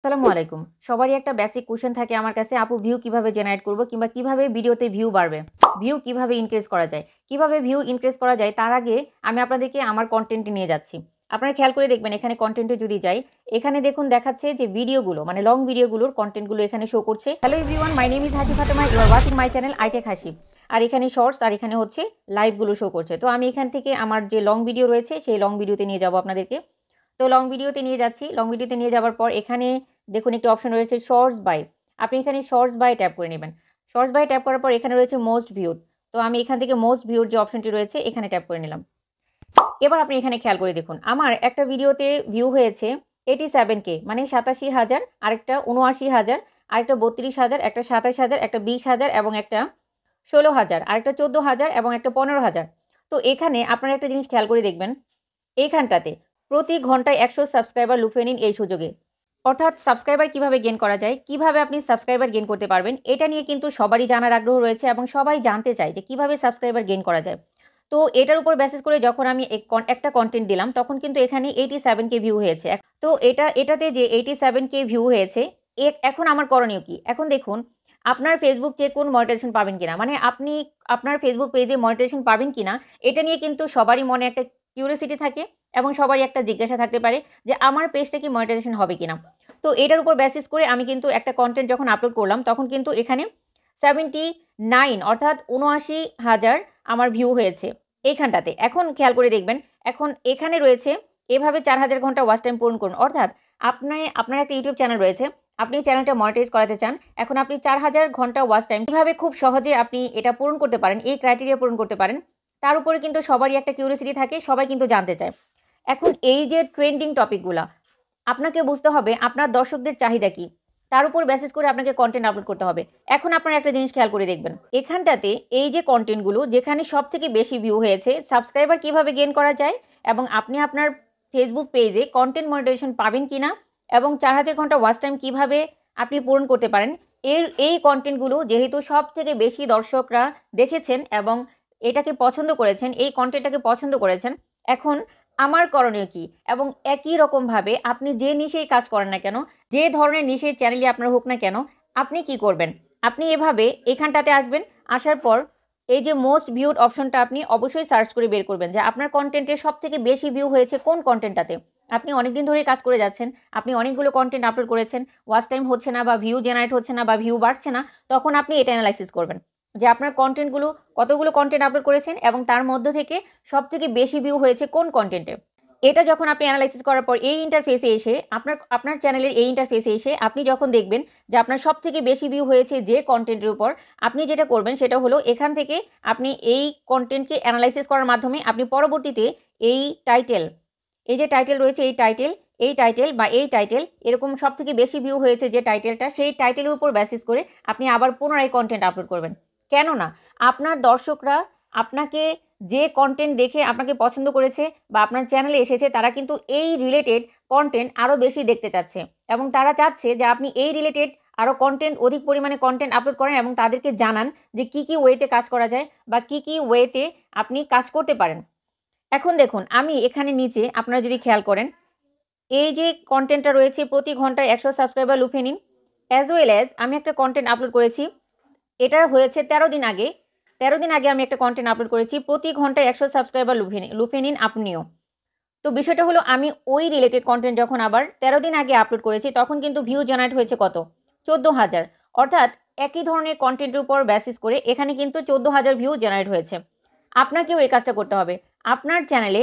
আসসালামু আলাইকুম। সবারই একটা বেসিক কোয়েশ্চেন থাকে আমার কাছে, আপু ভিউ কিভাবে জেনারেট করব কিংবা কিভাবে ভিডিওতে ভিউ বাড়বে? ভিউ কিভাবে ইনক্রিজ করা যায়? কিভাবে ভিউ ইনক্রিজ করা যায় তার আগে আমি আপনাদেরকে আমার কনটেন্টে নিয়ে যাচ্ছি। আপনারা খেয়াল করে দেখবেন এখানে কনটেন্টে যদি যাই, এখানে দেখুন দেখাচ্ছে যে ভিডিওগুলো মানে লং ভিডিওগুলোর কনটেন্টগুলো এখানে শো করছে। Hello everyone, my name is Hasi Fatema, you are watching my channel iTech Hasi. আর এখানে শর্টস আর এখানে হচ্ছে লাইভগুলো শো করছে। তো আমি এখান থেকে আমার যে লং ভিডিও রয়েছে সেই লং ভিডিওতে নিয়ে যাব আপনাদেরকে। তো লং ভিডিওতে নিয়ে যাচ্ছি। লং ভিডিওতে নিয়ে যাওয়ার পর এখানে দেখুন একটি অপশন রয়েছে শর্টস বাই। আপনি এখানে শর্টস বাই ট্যাপ করে নেবেন। শর্টস বাই ট্যাপ করার পর এখানে রয়েছে মোস্ট ভিউড। তো আমি এখান থেকে মোস্ট ভিউড যে অপশনটি রয়েছে এখানে ট্যাপ করে নিলাম। এবার আপনি এখানে খেয়াল করে দেখুন আমার একটা ভিডিওতে ভিউ হয়েছে 87K মানে 87,000, আরেকটা 79,000, আরেকটা 32,000, একটা 27,000, একটা 20,000 এবং একটা 16,000, আরেকটা 14,000 এবং একটা 15,000। তো এখানে আপনারা একটা জিনিস খেয়াল করে দেখবেন, এইখানটাতে প্রতি ঘন্টায় 100 সাবস্ক্রাইবার লুফে নিন এই সুযোগে। অর্থাৎ সাবস্ক্রাইবার কিভাবে গেইন করা যায়, কিভাবে আপনি সাবস্ক্রাইবার গেইন করতে পারবেন, এটা নিয়ে কিন্তু সবারই জানার আগ্রহ রয়েছে এবং সবাই জানতে চায় যে কিভাবে সাবস্ক্রাইবার গেইন করা যায়। তো এটার উপর বেসিস করে যখন আমি একটা কন্টেন্ট দিলাম তখন কিন্তু এখানে 87K ভিউ হয়েছে। তো এটাতে যে 87K ভিউ হয়েছে, এখন আমার করণীয় কি? এখন দেখুন আপনার ফেসবুক চেক করুন মনিটাইজেশন পাবেন কিনা, মানে আপনি আপনার ফেসবুক পেজে মনিটাইজেশন পাবেন কিনা এটা নিয়ে কিন্তু সবারই মনে একটা কিউরিওসিটি থাকে এবং সবারই একটা জিজ্ঞাসা থাকতে পারে যে আমার পেজটা কি মনিটাইজেশন হবে কিনা। তো এটার উপর বেসিস করে আমি কিন্তু একটা কন্টেন্ট যখন আপলোড করলাম তখন কিন্তু এখানে 79 অর্থাৎ 79,000 আমার ভিউ হয়েছে এইখানটাতে। এখন খেয়াল করে দেখবেন, এখন এখানে রয়েছে এভাবে 4,000 ঘন্টা ওয়াচ টাইম পূরণ করুন। অর্থাৎ আপনার একটা ইউটিউব চ্যানেল রয়েছে, আপনি চ্যানেলটা মনিটাইজ করাতে চান, এখন আপনি 4,000 ঘন্টা ওয়াচ টাইম কীভাবে খুব সহজে আপনি এটা পূরণ করতে পারেন, এই ক্রাইটেরিয়া পূরণ করতে পারেন, তার উপরে কিন্তু সবারই একটা কিউরিওসিটি থাকে, সবাই কিন্তু জানতে চায়। এখন এই যে ট্রেন্ডিং টপিকগুলা আপনাকে বুঝতে হবে আপনার দর্শকদের চাহিদা কি, তার উপর বেসিস করে আপনাকে কন্টেন্ট আপলোড করতে হবে। এখন আপনারা একটা জিনিস খেয়াল করে দেখবেন, এখানটাতে এই যে কন্টেন্টগুলো যেখানে সব থেকে বেশি ভিউ হয়েছে, সাবস্ক্রাইবার কিভাবে গেইন করা যায় এবং আপনি আপনার ফেসবুক পেজে কন্টেন্ট মনিটাইজেশন পাবেন কিনা এবং 4,000 ঘন্টা ওয়াচ টাইম কিভাবে আপনি পূরণ করতে পারেন, এই কন্টেন্টগুলো যেহেতু সব থেকে বেশি দর্শকরা দেখেছেন এবং এটাকে পছন্দ করেছেন, এই কন্টেন্টটাকে পছন্দ করেছেন, এখন আমার করণীয় কি? এবং একই রকমভাবে আপনি যে নিশেই কাজ করেন না কেন, যে ধরনের নিশের চ্যানেলই আপনার হোক না কেন, আপনি কি করবেন? আপনি এভাবে এখানটাতে আসবেন, আসার পর এই যে মোস্ট ভিউড অপশনটা আপনি অবশ্যই সার্চ করে বের করবেন যে আপনার কন্টেন্টের সবথেকে বেশি ভিউ হয়েছে কোন কন্টেন্টটাতে। আপনি অনেকদিন ধরেই কাজ করে যাচ্ছেন, আপনি অনেকগুলো কন্টেন্ট আপলোড করেছেন, ওয়াচ টাইম হচ্ছে না বা ভিউ জেনারেট হচ্ছে না বা ভিউ বাড়ছে না, তখন আপনি এটা অ্যানালাইসিস করবেন যে আপনার কন্টেন্টগুলো কতগুলো কন্টেন্ট আপলোড করেছেন এবং তার মধ্য থেকে সবথেকে বেশি ভিউ হয়েছে কোন কন্টেন্টে। এটা যখন আপনি অ্যানালাইসিস করার পর এই ইন্টারফেসে এসে আপনার চ্যানেলের এই ইন্টারফেসে এসে আপনি যখন দেখবেন যে আপনার সবথেকে বেশি ভিউ হয়েছে যে কন্টেন্টের উপর, আপনি যেটা করবেন সেটা হলো এখান থেকে আপনি এই কন্টেন্টকে অ্যানালাইসিস করার মাধ্যমে আপনি পরবর্তীতে এই টাইটেল, এই যে টাইটেল রয়েছে এই টাইটেল এরকম সবথেকে বেশি ভিউ হয়েছে যে টাইটেলটা, সেই টাইটেলের উপর বেসিস করে আপনি আবার পুনরায় কন্টেন্ট আপলোড করবেন। কেননা আপনার দর্শকরা আপনাকে যে কন্টেন্ট দেখে আপনাকে পছন্দ করেছে বা আপনার চ্যানেলে এসেছে, তারা কিন্তু এই রিলেটেড কন্টেন্ট আরও বেশি দেখতে চাচ্ছে এবং তারা চাচ্ছে যে আপনি এই রিলেটেড আরও কন্টেন্ট, অধিক পরিমাণে কন্টেন্ট আপলোড করেন এবং তাদেরকে জানান যে কী কী ওয়েতে কাজ করা যায় বা কী কী ওয়েতে আপনি কাজ করতে পারেন। এখন দেখুন আমি এখানে নিচে আপনারা যদি খেয়াল করেন, এই যে কন্টেন্টটা রয়েছে প্রতি ঘন্টায় 100 সাবস্ক্রাইবার লুফে নিন, অ্যাজ ওয়েল অ্যাজ আমি একটা কন্টেন্ট আপলোড করেছি, এটা হয়েছে 13 দিন আগে। 13 দিন আগে আমি একটা কন্টেন্ট আপলোড করেছি, প্রতি ঘন্টায় 100 সাবস্ক্রাইবার লুফে নিন আপনিও। তো বিষয়টা হলো আমি ওই রিলেটেড কন্টেন্ট যখন আবার 13 দিন আগে আপলোড করেছি তখন কিন্তু ভিউ জেনারেট হয়েছে কত? 14,000। অর্থাৎ একই ধরনের কন্টেন্টের উপর বেসিস করে এখানে কিন্তু 14,000 ভিউ জেনারেট হয়েছে। আপনাকেও এই কাজটা করতে হবে। আপনার চ্যানেলে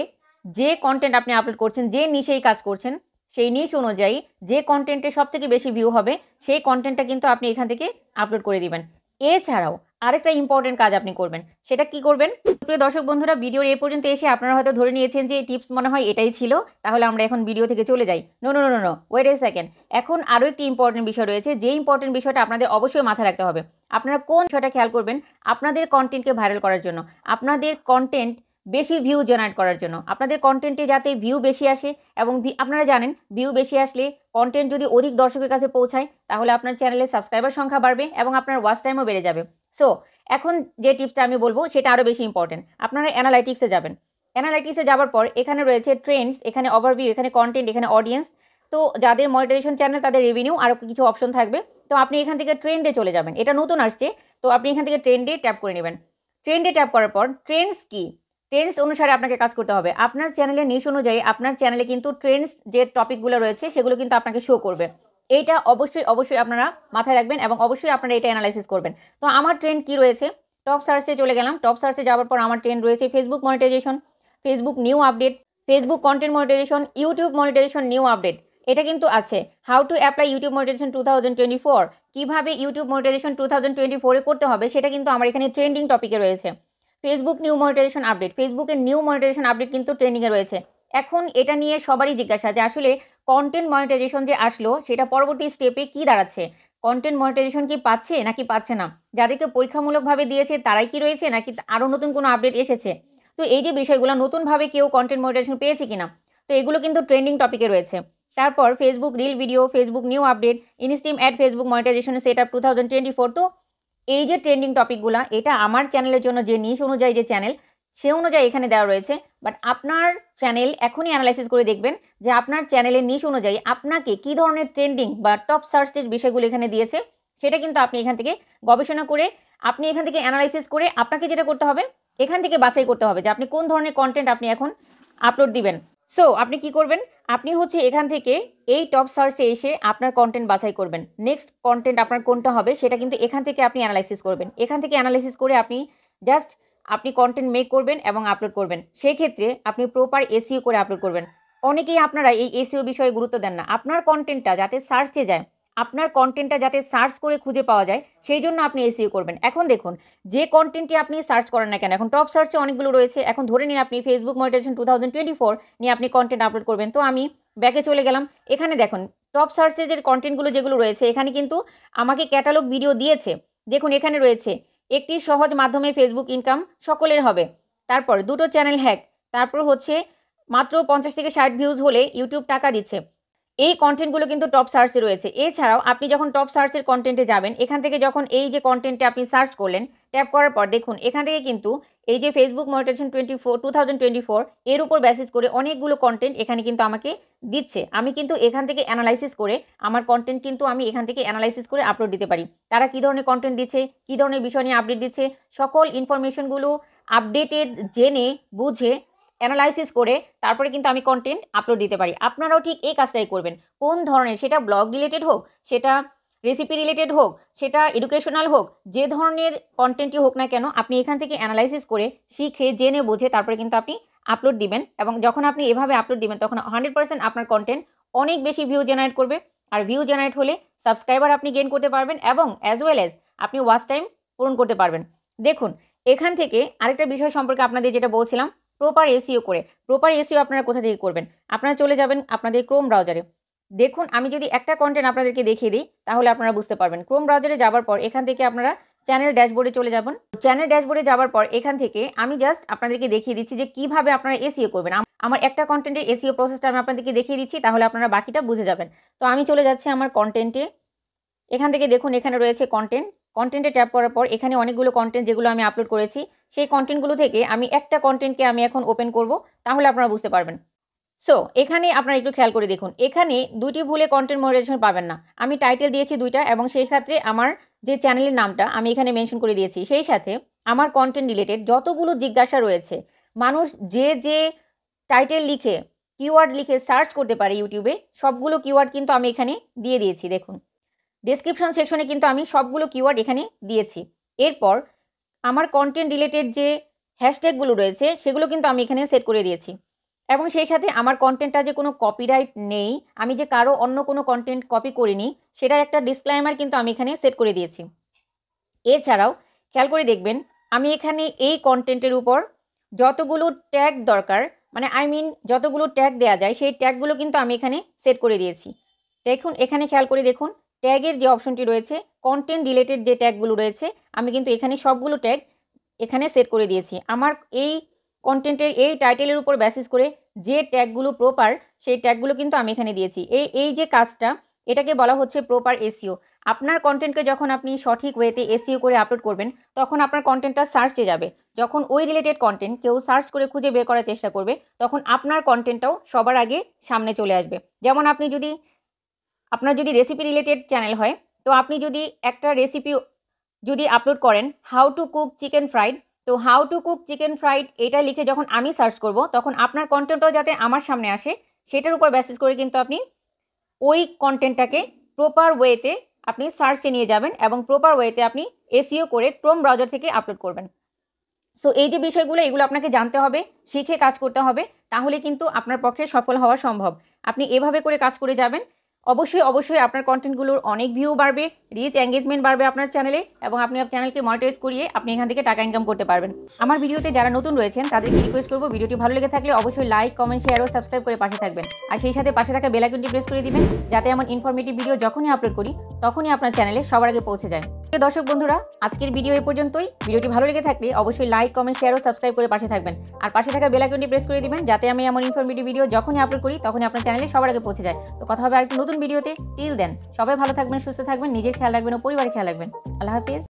যে কন্টেন্ট আপনি আপলোড করছেন, যে নিশেই কাজ করছেন, সেই নিশ অনুযায়ী যে কন্টেন্টে সবথেকে বেশি ভিউ হবে সেই কন্টেন্টটা কিন্তু আপনি এখান থেকে আপলোড করে দিবেন। এছাড়াও আরেকটা ইম্পর্টেন্ট কাজ আপনি করবেন, সেটা কি করবেন? প্রিয় দর্শক বন্ধুরা, ভিডিওর এ পর্যন্ত এসে আপনারা হয়তো ধরে নিয়েছেন যে টিপস মনে হয় এটাই ছিল, তাহলে আমরা এখন ভিডিও থেকে চলে যাই। No no no no, wait a second. এখন আরও একটি ইম্পর্টেন্ট বিষয় রয়েছে, যে ইম্পর্টেন্ট বিষয়টা আপনাদের অবশ্যই মাথায় রাখতে হবে। আপনারা কোন বিষয়টা খেয়াল করবেন? আপনাদের কন্টেন্টকে ভাইরাল করার জন্য, আপনাদের কন্টেন্ট বেশি ভিউ জেনারেট করার জন্য, আপনাদের কন্টেন্টে যাতে ভিউ বেশি আসে এবং আপনারা জানেন ভিউ বেশি আসলে কন্টেন্ট যদি অধিক দর্শকের কাছে পৌঁছায় তাহলে আপনার চ্যানেলের সাবস্ক্রাইবার সংখ্যা বাড়বে এবং আপনার ওয়াচ টাইমও বেড়ে যাবে। সো এখন যে টিপসটা আমি বলবো সেটা আরও বেশি ইম্পর্টেন্ট। আপনারা অ্যানালাইটিক্সে যাবেন। অ্যানালাইটিক্সে যাওয়ার পর এখানে রয়েছে ট্রেন্ডস, এখানে ওভারভিউ, এখানে কন্টেন্ট, এখানে অডিয়েন্স। তো যাদের মনিটাইজেশন চ্যানেল তাদের রেভিনিউ আরও কিছু অপশন থাকবে। তো আপনি এখান থেকে ট্রেন্ডে চলে যাবেন, এটা নতুন আসছে, তো আপনি এখান থেকে ট্রেন্ডে ট্যাপ করে নেবেন। ট্রেন্ডে ট্যাপ করার পর ট্রেন্ডস কি, ট্রেন্ডস অনুসারে আপনাকে কাজ করতে হবে। আপনার চ্যানেলের নিশ অনুযায়ী আপনার চ্যানেলে কিন্তু ট্রেন্ডস যে টপিকগুলো রয়েছে সেগুলো কিন্তু আপনাকে শো করবে। এইটা অবশ্যই আপনারা মাথায় রাখবেন এবং অবশ্যই আপনারা এটা অ্যানালাইসিস করবেন। তো আমার ট্রেন্ড কি রয়েছে, টপ সার্চে চলে গেলাম। টপ সার্চে যাওয়ার পর আমার ট্রেন্ড রয়েছে Facebook monetisation, Facebook new update, Facebook content monetisation, YouTube monetisation new update, এটা কিন্তু আছে। How to apply YouTube monetisation 2024, কীভাবে ইউটিউব মনিটাইজেশন 2024-এ করতে হবে সেটা কিন্তু আমার এখানে ট্রেন্ডিং টপিকে রয়েছে। ফেসবুক নিউ মনিটাইজেশন আপডেট, ফেসবুকের নিউ মনিটাইজেশন আপডেট কিন্তু ট্রেন্ডিংয়ে রয়েছে। এখন এটা নিয়ে সবারই জিজ্ঞাসা যে আসলে কন্টেন্ট মনিটাইজেশন যে আসলো সেটা পরবর্তী স্টেপে কি দাঁড়াচ্ছে, কন্টেন্ট মনিটাইজেশন কি পাচ্ছে নাকি পাচ্ছে না, যাদেরকে পরীক্ষামূলকভাবে দিয়েছে তারাই কি রয়েছে নাকি আরও নতুন কোনো আপডেট এসেছে। তো এই যে বিষয়গুলো নতুনভাবে কেউ কন্টেন্ট মনিটাইজেশন পেয়েছে কিনা, তো এগুলো কিন্তু ট্রেন্ডিং টপিকে রয়েছে। তারপর Facebook reel video, Facebook new update, instream ad Facebook মনিটাইজেশনের সেট আপ 2024। তো এই যে ট্রেন্ডিং টপিকগুলো, এটা আমার চ্যানেলের জন্য যে নিশ অনুযায়ী যে চ্যানেল সে অনুযায়ী এখানে দেওয়া রয়েছে। বাট আপনার চ্যানেল এখনই অ্যানালাইসিস করে দেখবেন যে আপনার চ্যানেলের নিশ অনুযায়ী আপনাকে কী ধরনের ট্রেন্ডিং বা টপ সার্চের বিষয়গুলো এখানে দিয়েছে, সেটা কিন্তু আপনি এখান থেকে গবেষণা করে আপনি এখান থেকে অ্যানালাইসিস করে আপনাকে যেটা করতে হবে এখান থেকে বাছাই করতে হবে যে আপনি কোন ধরনের কন্টেন্ট আপনি এখন আপলোড দিবেন। সো আপনি কি করবেন, আপনি হচ্ছে এখান থেকে এই টপ সার্চে এসে আপনার কন্টেন্ট বাছাই করবেন। নেক্সট কন্টেন্ট আপনার কোনটা হবে সেটা কিন্তু এখান থেকে আপনি অ্যানালাইসিস করবেন। এখান থেকে অ্যানালাইসিস করে আপনি কন্টেন্ট মেক করবেন এবং আপলোড করবেন। সেই ক্ষেত্রে আপনি প্রপার এসইও করে আপলোড করবেন। অনেকেই আপনারা এই এসইও বিষয়ে গুরুত্ব দেন না। আপনার কন্টেন্টটা যাতে সার্চে যায়, আপনার কন্টেন্টটা যাতে সার্চ করে খুঁজে পাওয়া যায় সেই জন্য আপনি এসইও করবেন। এখন দেখুন, যে কন্টেন্টটি আপনি সার্চ করেন না কেন, এখন টপ সার্চে অনেকগুলো রয়েছে। এখন ধরে নিন আপনি ফেসবুক মনিটাইজেশন 2024 নিয়ে আপনি কন্টেন্ট আপলোড করবেন। তো আমি ব্যাকে চলে গেলাম। এখানে দেখুন টপ সার্চে যে কন্টেন্টগুলো যেগুলো রয়েছে এখানে কিন্তু আমাকে ক্যাটালগ ভিডিও দিয়েছে। দেখুন এখানে রয়েছে একটি সহজ মাধ্যমে ফেসবুক ইনকাম সকলের হবে, তারপর দুটো চ্যানেল হ্যাক, তারপর হচ্ছে মাত্র 50 থেকে 60 ভিউজ হলে ইউটিউব টাকা দিচ্ছে। এই কন্টেন্টগুলো কিন্তু টপ সার্চে রয়েছে। এছাড়াও আপনি যখন টপ সার্চের কন্টেন্টে যাবেন, এখান থেকে যখন এই যে কন্টেন্টে আপনি সার্চ করলেন, ট্যাপ করার পর দেখুন এখান থেকে কিন্তু এই যে ফেসবুক মনিটাইজেশন 2024 এর উপর বেসিস করে অনেকগুলো কন্টেন্ট এখানে কিন্তু আমাকে দিচ্ছে। আমি কিন্তু এখান থেকে অ্যানালাইসিস করে আমার কন্টেন্ট কিন্তু আমি এখান থেকে অ্যানালাইসিস করে আপলোড দিতে পারি। তারা কী ধরনের কন্টেন্ট দিচ্ছে, কী ধরনের বিষয় নিয়ে আপডেট দিচ্ছে, সকল ইনফরমেশনগুলো আপডেটেড জেনে বুঝে অ্যানালাইসিস করে তারপরে কিন্তু আমি কন্টেন্ট আপলোড দিতে পারি। আপনারাও ঠিক এই কাজটাই করবেন। কোন ধরনের, সেটা ব্লগ রিলেটেড হোক, সেটা রেসিপি রিলেটেড হোক, সেটা এডুকেশনাল হোক, যে ধরনের কন্টেন্টই হোক না কেন আপনি এখান থেকে অ্যানালাইসিস করে শিখে জেনে বুঝে তারপরে কিন্তু আপনি আপলোড দিবেন। এবং যখন আপনি এভাবে আপলোড দিবেন তখন 100% আপনার কন্টেন্ট অনেক বেশি ভিউ জেনারেট করবে। আর ভিউ জেনারেট হলে সাবস্ক্রাইবার আপনি গেইন করতে পারবেন এবং অ্যাজ ওয়েল অ্যাজ আপনি ওয়াচ টাইম পূরণ করতে পারবেন। দেখুন এখান থেকে আরেকটা বিষয় সম্পর্কে আপনাদের যেটা বলছিলাম, প্রপার এসইও করে। প্রপার এসইও আপনারা কোথা থেকে করবেন, আপনারা চলে যাবেন আপনাদের ক্রোম ব্রাউজারে। দেখুন আমি যদি একটা কন্টেন্ট আপনাদেরকে দেখিয়ে দিই তাহলে আপনারা বুঝতে পারবেন। ক্রোম ব্রাউজারে যাওয়ার পর এখান থেকে আপনারা চ্যানেল ড্যাশবোর্ডে চলে যাবেন। চ্যানেল ড্যাশবোর্ডে যাওয়ার পর এখান থেকে আমি জাস্ট আপনাদেরকে দেখিয়ে দিচ্ছি যে কিভাবে আপনারা এসইও করবেন। আমার একটা কন্টেন্টের এসইও প্রসেসটা আমি আপনাদেরকে দেখিয়ে দিচ্ছি, তাহলে আপনারা বাকিটা বুঝে যাবেন। তো আমি চলে যাচ্ছি আমার কন্টেন্টে। এখান থেকে দেখুন এখানে রয়েছে কন্টেন্টে ট্যাপ করার পর এখানে অনেকগুলো কন্টেন্ট যেগুলো আমি আপলোড করেছি, সেই কন্টেন্টগুলো থেকে আমি একটা কন্টেন্টকে আমি এখন ওপেন করব, তাহলে আপনারা বুঝতে পারবেন। সো এখানে আপনারা একটু খেয়াল করে দেখুন, এখানে দুটি ভুলে কন্টেন্ট মনিটাইজেশন পাবেন না। আমি টাইটেল দিয়েছি দুইটা এবং সেই সাথে আমার যে চ্যানেলের নামটা আমি এখানে মেনশন করে দিয়েছি। সেই সাথে আমার কন্টেন্ট রিলেটেড যতগুলো জিজ্ঞাসা রয়েছে, মানুষ যে টাইটেল লিখে কিওয়ার্ড লিখে সার্চ করতে পারে ইউটিউবে, সবগুলো কিওয়ার্ড কিন্তু আমি এখানে দিয়ে দিয়েছি। দেখুন ডেসক্রিপশন সেকশনে কিন্তু আমি সবগুলো কিওয়ার্ড এখানে দিয়েছি। এরপর আমার কন্টেন্ট রিলেটেড যে হ্যাশট্যাগুলো রয়েছে সেগুলো কিন্তু আমি এখানে সেট করে দিয়েছি। এবং সেই সাথে আমার কন্টেন্টটা যে কোনো কপিরাইট নেই, আমি যে কারো অন্য কোনো কন্টেন্ট কপি করিনি সেটার একটা ডিসক্লেমার কিন্তু আমি এখানে সেট করে দিয়েছি। এছাড়াও খেয়াল করে দেখবেন আমি এখানে এই কন্টেন্টের উপর যতগুলো ট্যাগ দরকার, মানে যতগুলো ট্যাগ দেওয়া যায় সেই ট্যাগগুলো কিন্তু আমি এখানে সেট করে দিয়েছি। দেখুন এখানে খেয়াল করে দেখুন ট্যাগের যে অপশনটি রয়েছে, কন্টেন্ট রিলেটেড যে ট্যাগগুলো রয়েছে আমি কিন্তু এখানে সবগুলো ট্যাগ এখানে সেট করে দিয়েছি। আমার এই কন্টেন্টের এই টাইটেলের উপর বেসিস করে যে ট্যাগগুলো প্রপার সেই ট্যাগগুলো কিন্তু আমি এখানে দিয়েছি। এই যে কাজটা, এটাকে বলা হচ্ছে প্রপার এসইও। আপনার কন্টেন্টকে যখন আপনি সঠিক ওয়েতে এসইও করে আপলোড করবেন, তখন আপনার কন্টেন্টটা সার্চে যাবে। যখন ওই রিলেটেড কন্টেন্ট কেউ সার্চ করে খুঁজে বের করার চেষ্টা করবে, তখন আপনার কন্টেন্টটাও সবার আগে সামনে চলে আসবে। যেমন আপনার যদি রেসিপি রিলেটেড চ্যানেল হয়, তো আপনি যদি একটা রেসিপি যদি আপলোড করেন, how to cook chicken fried, তো how to cook chicken fried এটা লিখে যখন আমি সার্চ করব, তখন আপনার কন্টেন্টটাও যাতে আমার সামনে আসে, সেটার উপর বেসিস করে কিন্তু আপনি ওই কন্টেন্টটাকে প্রপার ওয়েতে আপনি সার্চে নিয়ে যাবেন এবং প্রপার ওয়েতে আপনি এসইও করে ক্রোম ব্রাউজার থেকে আপলোড করবেন। সো এই যে বিষয়গুলো, এগুলো আপনাকে জানতে হবে, শিখে কাজ করতে হবে, তাহলে কিন্তু আপনার পক্ষে সফল হওয়া সম্ভব। আপনি এভাবে করে কাজ করে যাবেন, অবশ্যই আপনার কন্টেন্টগুলোর অনেক ভিউ বাড়বে, রিচ এঙ্গেজমেন্ট বাড়বে আপনার চ্যানেলে, এবং আপনি আপনার চ্যানেলকে মনিটাইজ করিয়ে আপনি এখান থেকে টাকা ইনকাম করতে পারবেন। আমার ভিডিওতে যারা নতুন রয়েছেন তাদেরকে রিকোয়েস্ট করবো, ভিডিওটি ভালো লেগে থাকলে অবশ্যই লাইক, কমেন্ট, শেয়ার ও সাবস্ক্রাইব করে পাশে থাকবেন। আর সেই সাথে পাশে থাকা বেল আইকনটি প্রেস করে দিবেন, যাতে এমন ইনফরমেটিভ ভিডিও যখনই আপলোড করি তখনই আপনার চ্যানেলে সবার আগে পৌঁছে যায়। দর্শক বন্ধুরা, আজকের ভিডিও এই পর্যন্তই। ভিডিওটি ভালো লেগে থাকলে অবশ্যই লাইক, কমেন্ট, শেয়ার ও সাবস্ক্রাইব করে পাশে থাকবেন। আর পাশে থাকা বেল আইকনটি প্রেস করে দিবেন, যাতে আমি এমন ইনফরমেটিভ ভিডিও যখনই আপলোড করি তখনই আপনার চ্যানেলে সবার আগে পৌঁছে যায়। তো কথা হবে আরেকটি নতুন ভিডিওতে। টিল দেন সবাই ভালো থাকবেন, সুস্থ থাকবেন, নিজের খেয়াল রাখবেন ও পরিবারের খেয়াল রাখবেন। আল্লাহ হাফিজ।